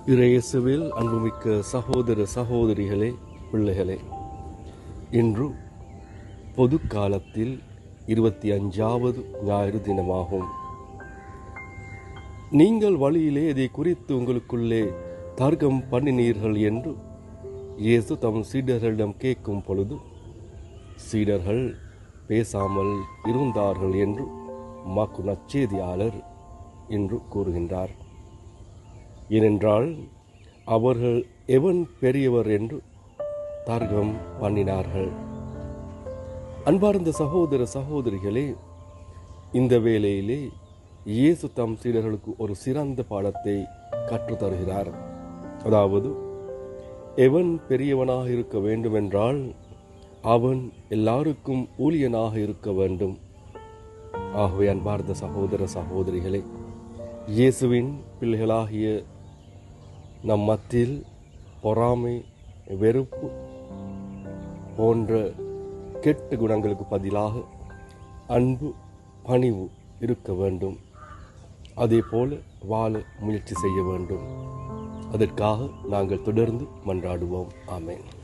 இறையேசுவில் அன்புமிக்க சகோதர சகோதரிகளே, பிள்ளைகளே, இன்று பொது காலத்தில் 25வது ஞாயிறு தினமாகும். நீங்கள் வழியிலே இதை குறித்து உங்களுக்குள்ளே தர்க்கம் பண்ணினீர்கள் என்று இயேசு தம் சீடர்களிடம் கேட்கும் பொழுது, சீடர்கள் பேசாமல் இருந்தார்கள் என்று மாற்கு நற்செய்தியாளர் இன்று கூறுகின்றார். ஏனென்றால் அவர்கள் எவன் பெரியவர் என்று தர்க்கம் பண்ணினார்கள். அன்பார்ந்த சகோதர சகோதரிகளே, இந்த வேளையிலே இயேசு தம் சீடர்களுக்கு ஒரு சிறந்த பாடத்தை கற்றுத் தருகிறார். அதாவது, எவன் பெரியவனாக இருக்க வேண்டும் என்றால் அவன் எல்லாருக்கும் ஊழியனாக இருக்க வேண்டும். ஆகவே அன்பார்ந்த சகோதர சகோதரிகளே, இயேசுவின் பிள்ளைகளாகிய நம் மத்தியில் பொறாமை, வெறுப்பு போன்ற கெட்ட குணங்களுக்கு பதிலாக அன்பு, பணிவு இருக்க வேண்டும். அதே போல வாழ முயற்சி செய்ய வேண்டும். அதற்காக நாங்கள் தொடர்ந்து மன்றாடுவோம். ஆமென்.